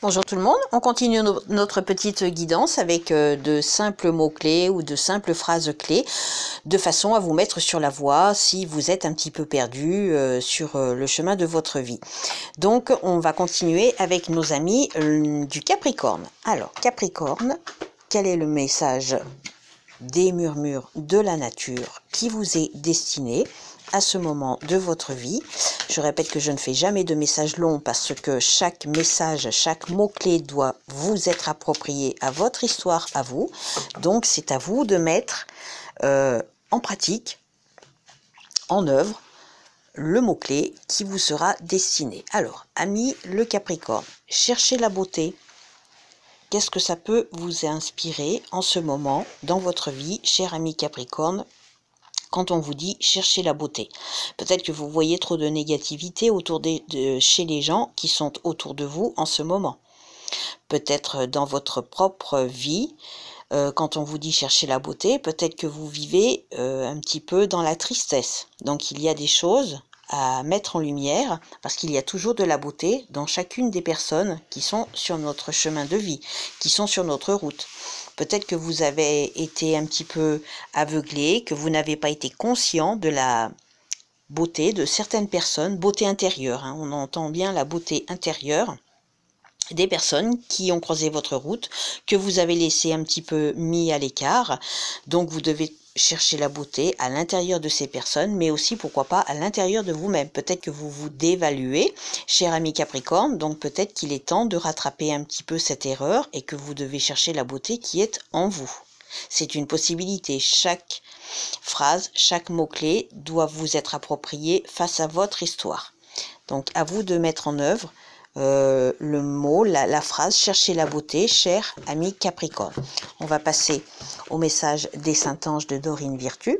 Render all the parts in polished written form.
Bonjour tout le monde, on continue notre petite guidance avec de simples mots-clés ou de simples phrases clés de façon à vous mettre sur la voie si vous êtes un petit peu perdu sur le chemin de votre vie. Donc on va continuer avec nos amis du Capricorne. Alors Capricorne, quel est le message des murmures de la nature qui vous est destiné à ce moment de votre vie? Je répète que je ne fais jamais de message long parce que chaque message, chaque mot-clé doit vous être approprié à votre histoire, à vous. Donc c'est à vous de mettre en pratique, en œuvre, le mot-clé qui vous sera destiné. Alors, ami le Capricorne, cherchez la beauté. Qu'est-ce que ça peut vous inspirer en ce moment dans votre vie, cher ami Capricorne, quand on vous dit chercher la beauté? Peut-être que vous voyez trop de négativité chez les gens qui sont autour de vous en ce moment. Peut-être dans votre propre vie, quand on vous dit chercher la beauté, peut-être que vous vivez un petit peu dans la tristesse. Donc il y a des choses à mettre en lumière parce qu'il y a toujours de la beauté dans chacune des personnes qui sont sur notre chemin de vie, qui sont sur notre route. Peut-être que vous avez été un petit peu aveuglé, que vous n'avez pas été conscient de la beauté de certaines personnes, beauté intérieure, hein, on entend bien la beauté intérieure des personnes qui ont croisé votre route, que vous avez laissé un petit peu mis à l'écart. Donc vous devez chercher la beauté à l'intérieur de ces personnes, mais aussi pourquoi pas à l'intérieur de vous-même. Peut-être que vous vous dévaluez, cher ami Capricorne, donc peut-être qu'il est temps de rattraper un petit peu cette erreur et que vous devez chercher la beauté qui est en vous. C'est une possibilité. Chaque phrase, chaque mot-clé doit vous être approprié face à votre histoire. Donc à vous de mettre en œuvre le mot, la phrase, chercher la beauté, cher ami Capricorne. On va passer au message des Saint-Anges de Dorine Virtue.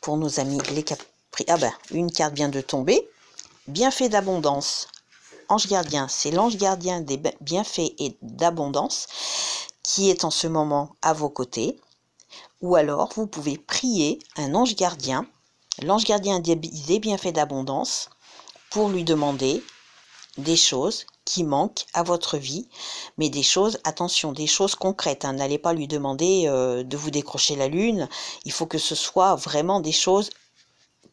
Pour nos amis les Capricornes. Ah ben, une carte vient de tomber. Bienfait d'abondance. Ange gardien, c'est l'ange gardien des bienfaits et d'abondance qui est en ce moment à vos côtés. Ou alors, vous pouvez prier un ange gardien, l'ange gardien des bienfaits d'abondance, pour lui demander des choses qui manquent à votre vie, mais des choses, attention, des choses concrètes, hein. N'allez pas lui demander de vous décrocher la lune, il faut que ce soit vraiment des choses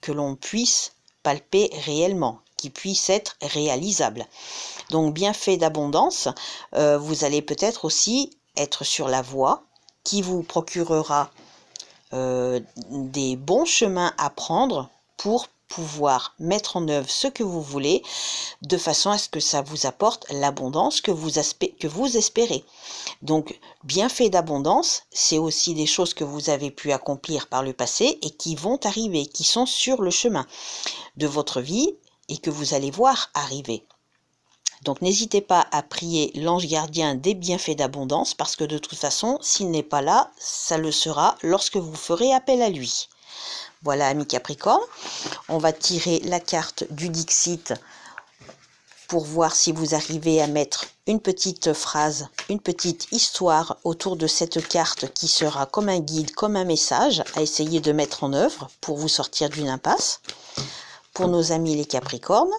que l'on puisse palper réellement, qui puissent être réalisables. Donc bienfait d'abondance, vous allez peut-être aussi être sur la voie qui vous procurera des bons chemins à prendre pour pouvoir mettre en œuvre ce que vous voulez de façon à ce que ça vous apporte l'abondance que vous espérez. Donc, bienfait d'abondance, c'est aussi des choses que vous avez pu accomplir par le passé et qui vont arriver, qui sont sur le chemin de votre vie et que vous allez voir arriver. Donc n'hésitez pas à prier l'ange gardien des bienfaits d'abondance parce que de toute façon, s'il n'est pas là, ça le sera lorsque vous ferez appel à lui. Voilà, ami Capricorne, on va tirer la carte du Dixit pour voir si vous arrivez à mettre une petite phrase, une petite histoire autour de cette carte qui sera comme un guide, comme un message à essayer de mettre en œuvre pour vous sortir d'une impasse. Pour nos amis les Capricornes,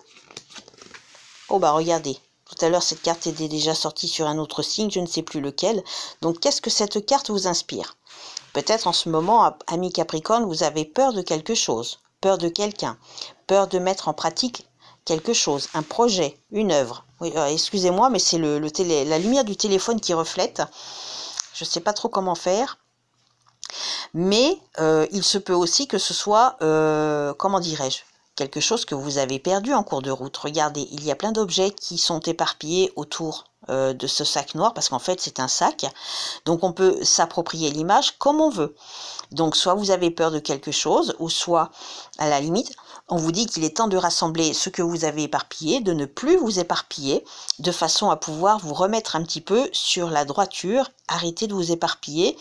oh bah regardez, tout à l'heure cette carte était déjà sortie sur un autre signe, je ne sais plus lequel. Donc qu'est-ce que cette carte vous inspire? Peut-être en ce moment, ami Capricorne, vous avez peur de quelque chose, peur de quelqu'un, peur de mettre en pratique quelque chose, un projet, une œuvre. Oui, excusez-moi, mais c'est la lumière du téléphone qui reflète. Je ne sais pas trop comment faire. Mais il se peut aussi que ce soit, comment dirais-je, quelque chose que vous avez perdu en cours de route. Regardez, il y a plein d'objets qui sont éparpillés autour de ce sac noir, parce qu'en fait c'est un sac, donc on peut s'approprier l'image comme on veut. Donc soit vous avez peur de quelque chose, ou soit à la limite on vous dit qu'il est temps de rassembler ce que vous avez éparpillé, de ne plus vous éparpiller, de façon à pouvoir vous remettre un petit peu sur la droiture, arrêter de vous éparpiller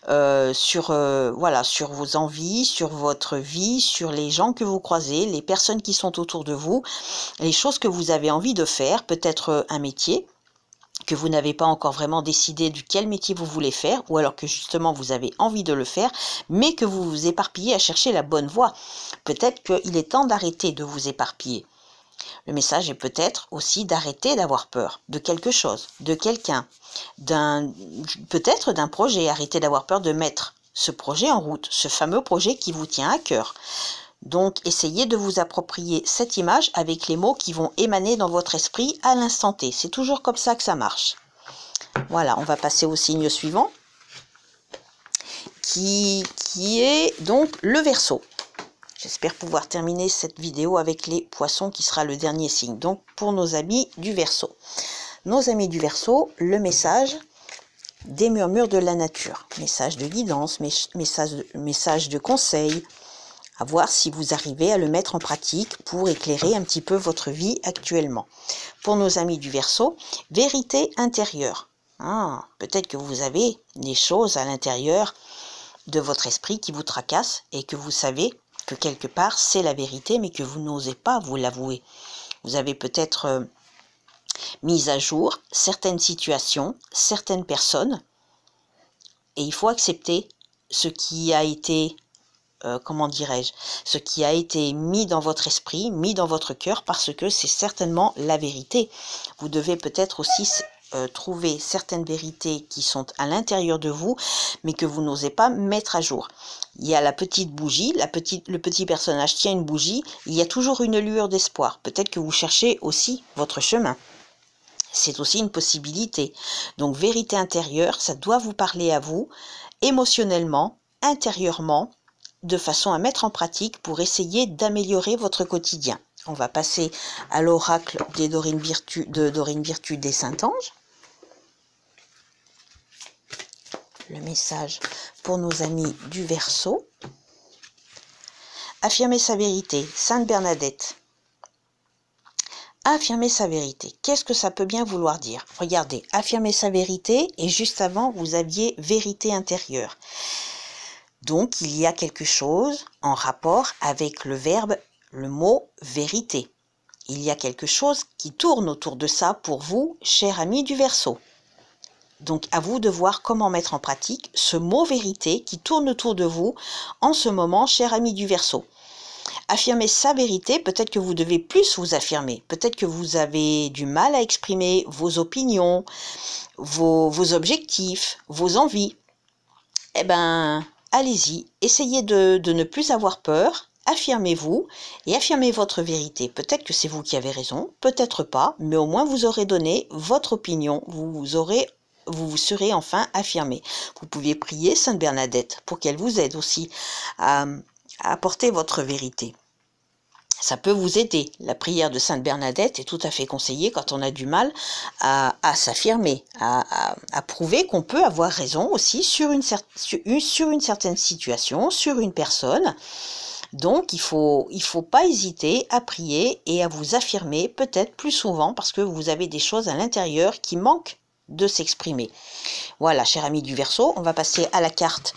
voilà, sur vos envies, sur votre vie, sur les gens que vous croisez, les personnes qui sont autour de vous, les choses que vous avez envie de faire, peut-être un métier que vous n'avez pas encore vraiment décidé de quel métier vous voulez faire, ou alors que justement vous avez envie de le faire, mais que vous vous éparpillez à chercher la bonne voie. Peut-être qu'il est temps d'arrêter de vous éparpiller. Le message est peut-être aussi d'arrêter d'avoir peur de quelque chose, de quelqu'un, peut-être d'un projet. Arrêtez d'avoir peur de mettre ce projet en route, ce fameux projet qui vous tient à cœur. Donc, essayez de vous approprier cette image avec les mots qui vont émaner dans votre esprit à l'instant T. C'est toujours comme ça que ça marche. Voilà, on va passer au signe suivant, qui est donc le Verseau. J'espère pouvoir terminer cette vidéo avec les poissons qui sera le dernier signe. Donc pour nos amis du Verseau. Nos amis du Verseau, le message des murmures de la nature. Message de guidance, message de conseil. À voir si vous arrivez à le mettre en pratique pour éclairer un petit peu votre vie actuellement. Pour nos amis du Verseau, vérité intérieure. Peut-être que vous avez des choses à l'intérieur de votre esprit qui vous tracassent et que vous savez que quelque part c'est la vérité mais que vous n'osez pas vous l'avouer. Vous avez peut-être mis à jour certaines situations, certaines personnes et il faut accepter ce qui a été, comment dirais-je, ce qui a été mis dans votre esprit, mis dans votre cœur parce que c'est certainement la vérité. Vous devez peut-être aussi trouver certaines vérités qui sont à l'intérieur de vous, mais que vous n'osez pas mettre à jour. Il y a la petite bougie, le petit personnage tient une bougie, il y a toujours une lueur d'espoir. Peut-être que vous cherchez aussi votre chemin. C'est aussi une possibilité. Donc, vérité intérieure, ça doit vous parler à vous, émotionnellement, intérieurement, de façon à mettre en pratique pour essayer d'améliorer votre quotidien. On va passer à l'oracle de Dorine Virtue des Saints-Anges. Le message pour nos amis du Verseau. Affirmer sa vérité, Sainte Bernadette. Affirmer sa vérité, qu'est-ce que ça peut bien vouloir dire? Regardez, affirmer sa vérité et juste avant vous aviez vérité intérieure. Donc il y a quelque chose en rapport avec le verbe, le mot vérité. Il y a quelque chose qui tourne autour de ça pour vous, chers amis du Verseau. Donc à vous de voir comment mettre en pratique ce mot vérité qui tourne autour de vous en ce moment, chers amis du Verseau. Affirmer sa vérité, peut-être que vous devez plus vous affirmer, peut-être que vous avez du mal à exprimer vos opinions, vos objectifs, vos envies. Eh bien, allez-y, essayez de ne plus avoir peur, affirmez-vous et affirmez votre vérité. Peut-être que c'est vous qui avez raison, peut-être pas, mais au moins vous aurez donné votre opinion, vous vous serez enfin affirmé. Vous pouvez prier Sainte Bernadette pour qu'elle vous aide aussi à apporter votre vérité. Ça peut vous aider. La prière de Sainte Bernadette est tout à fait conseillée quand on a du mal à s'affirmer, à prouver qu'on peut avoir raison aussi sur une certaine situation, sur une personne. Donc, il faut pas hésiter à prier et à vous affirmer peut-être plus souvent parce que vous avez des choses à l'intérieur qui manquent de s'exprimer. Voilà, chers amis du Verseau, on va passer à la carte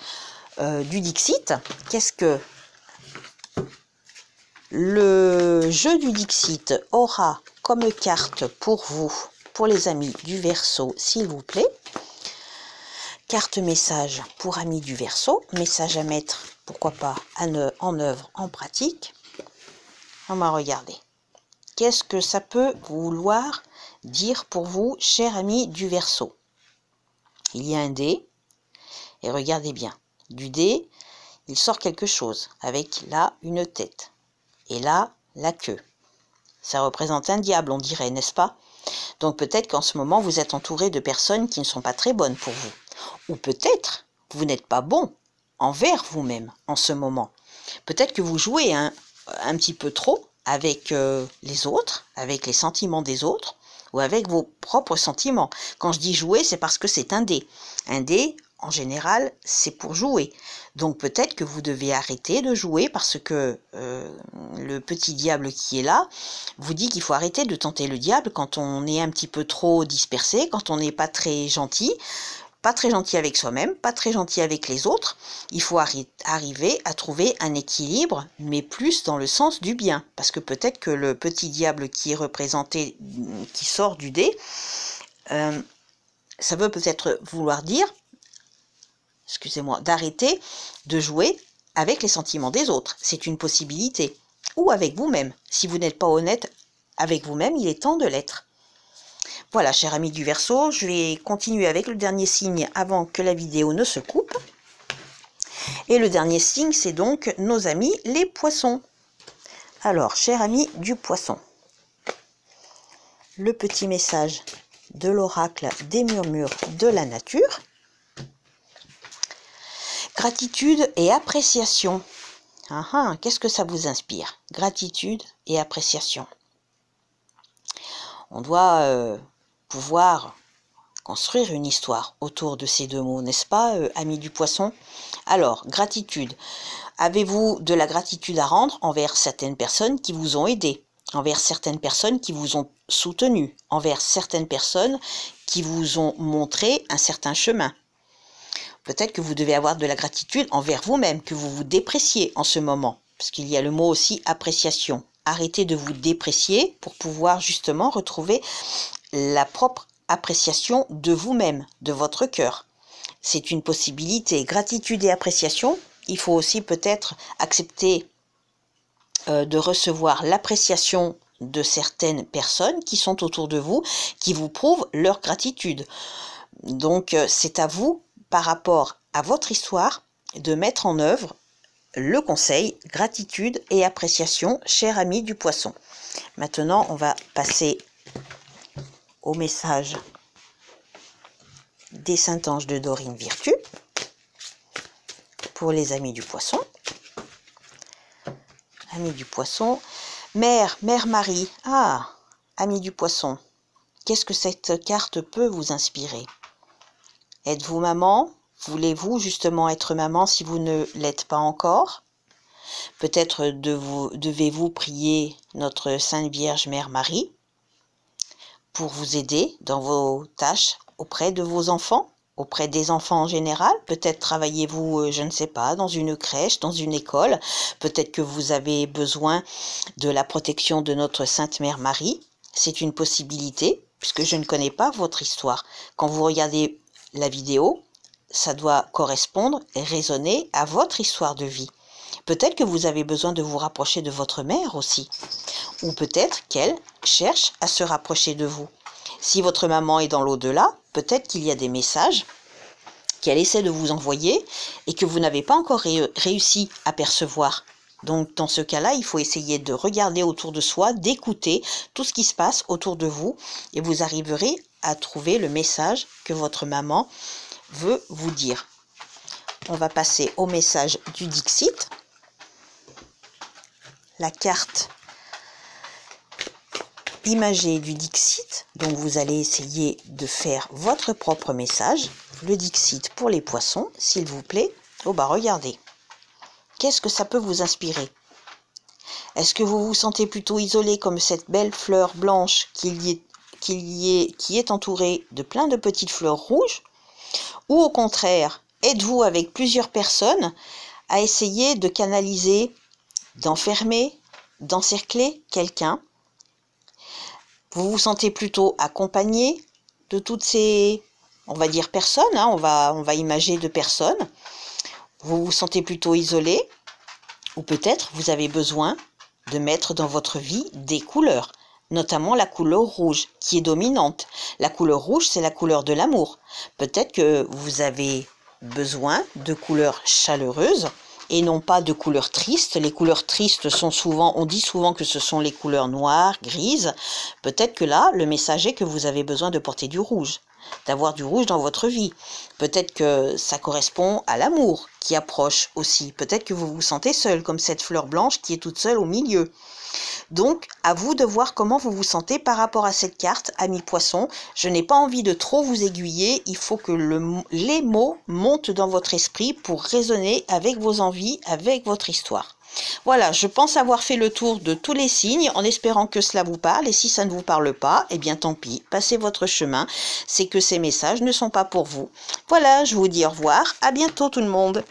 du Dixit. Qu'est-ce que le jeu du Dixit aura comme carte pour vous, pour les amis du Verseau, s'il vous plaît? Carte message pour amis du Verseau, message à mettre, pourquoi pas, en œuvre, en pratique. On va regarder. Qu'est-ce que ça peut vouloir dire pour vous, chers amis du Verseau? Il y a un dé, et regardez bien, du dé, il sort quelque chose, avec là une tête. Et là, la queue. Ça représente un diable, on dirait, n'est-ce pas? Donc peut-être qu'en ce moment, vous êtes entouré de personnes qui ne sont pas très bonnes pour vous. Ou peut-être que vous n'êtes pas bon envers vous-même en ce moment. Peut-être que vous jouez un petit peu trop avec les autres, avec les sentiments des autres, ou avec vos propres sentiments. Quand je dis jouer, c'est parce que c'est un dé. Un dé, en général, c'est pour jouer. Donc peut-être que vous devez arrêter de jouer parce que le petit diable qui est là vous dit qu'il faut arrêter de tenter le diable quand on est un petit peu trop dispersé, quand on n'est pas très gentil avec soi-même, pas très gentil avec les autres. Il faut arriver à trouver un équilibre, mais plus dans le sens du bien. Parce que peut-être que le petit diable qui est représenté, qui sort du dé, ça veut peut-être vouloir dire, excusez-moi, d'arrêter de jouer avec les sentiments des autres. C'est une possibilité. Ou avec vous-même. Si vous n'êtes pas honnête avec vous-même, il est temps de l'être. Voilà, chers amis du Verseau, je vais continuer avec le dernier signe avant que la vidéo ne se coupe. Et le dernier signe, c'est donc nos amis les Poissons. Alors, chers amis du Poisson, le petit message de l'oracle des murmures de la nature. Gratitude et appréciation. Qu'est-ce que ça vous inspire? Gratitude et appréciation. On doit pouvoir construire une histoire autour de ces deux mots, n'est-ce pas, amis du Poisson? Alors, gratitude. Avez-vous de la gratitude à rendre envers certaines personnes qui vous ont aidé, envers certaines personnes qui vous ont soutenu, envers certaines personnes qui vous ont montré un certain chemin? Peut-être que vous devez avoir de la gratitude envers vous-même, que vous vous dépréciez en ce moment, parce qu'il y a le mot aussi appréciation. Arrêtez de vous déprécier pour pouvoir justement retrouver la propre appréciation de vous-même, de votre cœur. C'est une possibilité. Gratitude et appréciation, il faut aussi peut-être accepter de recevoir l'appréciation de certaines personnes qui sont autour de vous, qui vous prouvent leur gratitude. Donc c'est à vous, par rapport à votre histoire, de mettre en œuvre le conseil gratitude et appréciation, chers amis du Poisson. Maintenant, on va passer au message des Saints Anges de Dorine Virtue pour les amis du Poisson. Amis du Poisson, Mère Marie. Amis du Poisson, qu'est-ce que cette carte peut vous inspirer? Êtes-vous maman? Voulez-vous justement être maman si vous ne l'êtes pas encore? Peut-être devez-vous prier notre Sainte Vierge Mère Marie pour vous aider dans vos tâches auprès de vos enfants, auprès des enfants en général. Peut-être travaillez-vous, je ne sais pas, dans une crèche, dans une école. Peut-être que vous avez besoin de la protection de notre Sainte Mère Marie. C'est une possibilité, puisque je ne connais pas votre histoire. Quand vous regardez la vidéo, ça doit correspondre et résonner à votre histoire de vie. Peut-être que vous avez besoin de vous rapprocher de votre mère aussi. Ou peut-être qu'elle cherche à se rapprocher de vous. Si votre maman est dans l'au-delà, peut-être qu'il y a des messages qu'elle essaie de vous envoyer et que vous n'avez pas encore réussi à percevoir. Donc dans ce cas-là, il faut essayer de regarder autour de soi, d'écouter tout ce qui se passe autour de vous et vous arriverez à trouver le message que votre maman veut vous dire. On va passer au message du Dixit. La carte imagée du Dixit. Donc vous allez essayer de faire votre propre message. Le Dixit pour les Poissons, s'il vous plaît. Regardez. Qu'est-ce que ça peut vous inspirer? Est-ce que vous vous sentez plutôt isolé comme cette belle fleur blanche qui est entourée de plein de petites fleurs rouges? Ou au contraire, êtes-vous avec plusieurs personnes à essayer de canaliser, d'enfermer, d'encercler quelqu'un? Vous vous sentez plutôt accompagné de toutes ces, on va dire, personnes, on va imager de personnes. Vous vous sentez plutôt isolé, ou peut-être vous avez besoin de mettre dans votre vie des couleurs, notamment la couleur rouge qui est dominante. La couleur rouge, c'est la couleur de l'amour. Peut-être que vous avez besoin de couleurs chaleureuses et non pas de couleurs tristes. Les couleurs tristes sont souvent, on dit souvent que ce sont les couleurs noires, grises. Peut-être que là, le message est que vous avez besoin de porter du rouge, d'avoir du rouge dans votre vie. Peut-être que ça correspond à l'amour qui approche aussi. Peut-être que vous vous sentez seul, comme cette fleur blanche qui est toute seule au milieu. Donc, à vous de voir comment vous vous sentez par rapport à cette carte, amis Poissons. Je n'ai pas envie de trop vous aiguiller. Il faut que les mots montent dans votre esprit pour résonner avec vos envies, avec votre histoire. Voilà, je pense avoir fait le tour de tous les signes en espérant que cela vous parle. Et si ça ne vous parle pas, eh bien tant pis, passez votre chemin. C'est que ces messages ne sont pas pour vous. Voilà, je vous dis au revoir. À bientôt tout le monde.